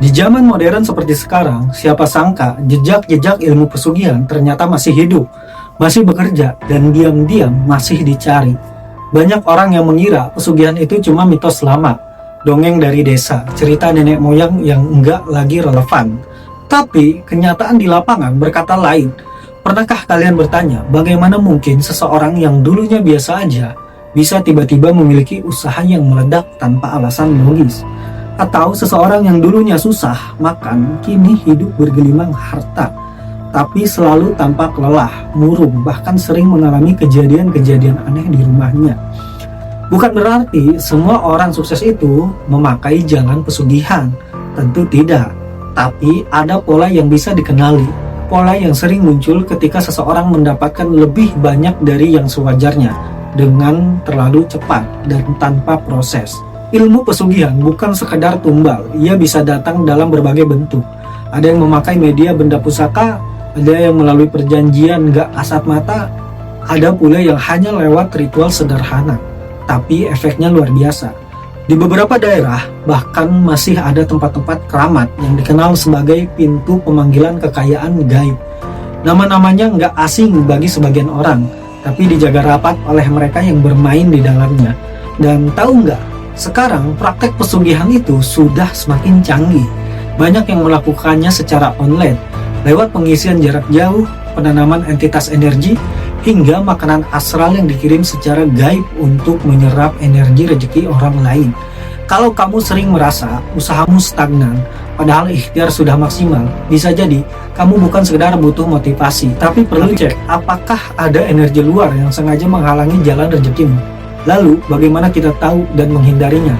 Di zaman modern seperti sekarang, siapa sangka jejak-jejak ilmu pesugihan ternyata masih hidup, masih bekerja, dan diam-diam masih dicari. Banyak orang yang mengira pesugihan itu cuma mitos lama, dongeng dari desa, cerita nenek moyang yang enggak lagi relevan. Tapi kenyataan di lapangan berkata lain. Pernahkah kalian bertanya, bagaimana mungkin seseorang yang dulunya biasa aja bisa tiba-tiba memiliki usaha yang meledak tanpa alasan logis? Atau seseorang yang dulunya susah makan, kini hidup bergelimang harta, tapi selalu tampak lelah, murung, bahkan sering mengalami kejadian-kejadian aneh di rumahnya. Bukan berarti semua orang sukses itu memakai jalan pesugihan, tentu tidak. Tapi ada pola yang bisa dikenali, pola yang sering muncul ketika seseorang mendapatkan lebih banyak dari yang sewajarnya, dengan terlalu cepat dan tanpa proses. Ilmu pesugihan bukan sekedar tumbal, ia bisa datang dalam berbagai bentuk. Ada yang memakai media benda pusaka, ada yang melalui perjanjian gak kasat mata, ada pula yang hanya lewat ritual sederhana, tapi efeknya luar biasa. Di beberapa daerah, bahkan masih ada tempat-tempat keramat yang dikenal sebagai pintu pemanggilan kekayaan gaib. Nama-namanya nggak asing bagi sebagian orang, tapi dijaga rapat oleh mereka yang bermain di dalamnya. Dan tahu nggak? Sekarang praktek pesugihan itu sudah semakin canggih. Banyak yang melakukannya secara online, lewat pengisian jarak jauh, penanaman entitas energi, hingga makanan astral yang dikirim secara gaib untuk menyerap energi rezeki orang lain. Kalau kamu sering merasa usahamu stagnan, padahal ikhtiar sudah maksimal, bisa jadi kamu bukan sekedar butuh motivasi, tapi perlu cek apakah ada energi luar yang sengaja menghalangi jalan rezekimu. Lalu, bagaimana kita tahu dan menghindarinya?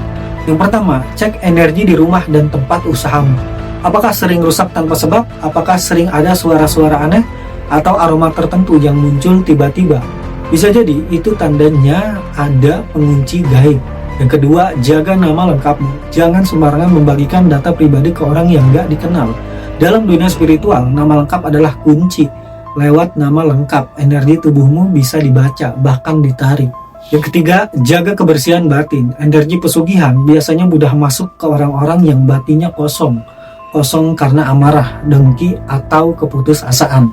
Yang pertama, cek energi di rumah dan tempat usahamu. Apakah sering rusak tanpa sebab? Apakah sering ada suara-suara aneh? Atau aroma tertentu yang muncul tiba-tiba? Bisa jadi itu tandanya ada pengunci gaib. Yang kedua, jaga nama lengkapmu. Jangan sembarangan membagikan data pribadi ke orang yang gak dikenal. Dalam dunia spiritual, nama lengkap adalah kunci. Lewat nama lengkap, energi tubuhmu bisa dibaca, bahkan ditarik. Yang ketiga, jaga kebersihan batin. Energi pesugihan biasanya mudah masuk ke orang-orang yang batinnya kosong. Kosong karena amarah, dengki, atau keputusasaan.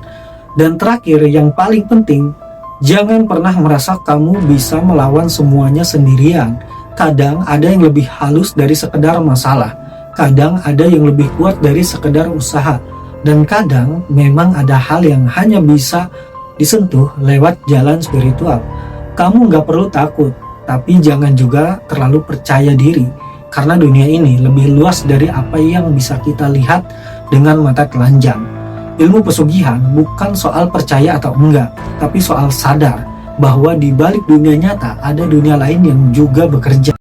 Dan terakhir, yang paling penting, jangan pernah merasa kamu bisa melawan semuanya sendirian. Kadang ada yang lebih halus dari sekedar masalah. Kadang ada yang lebih kuat dari sekedar usaha. Dan kadang memang ada hal yang hanya bisa disentuh lewat jalan spiritual. Kamu nggak perlu takut, tapi jangan juga terlalu percaya diri. Karena dunia ini lebih luas dari apa yang bisa kita lihat dengan mata telanjang. Ilmu pesugihan bukan soal percaya atau enggak, tapi soal sadar bahwa di balik dunia nyata ada dunia lain yang juga bekerja.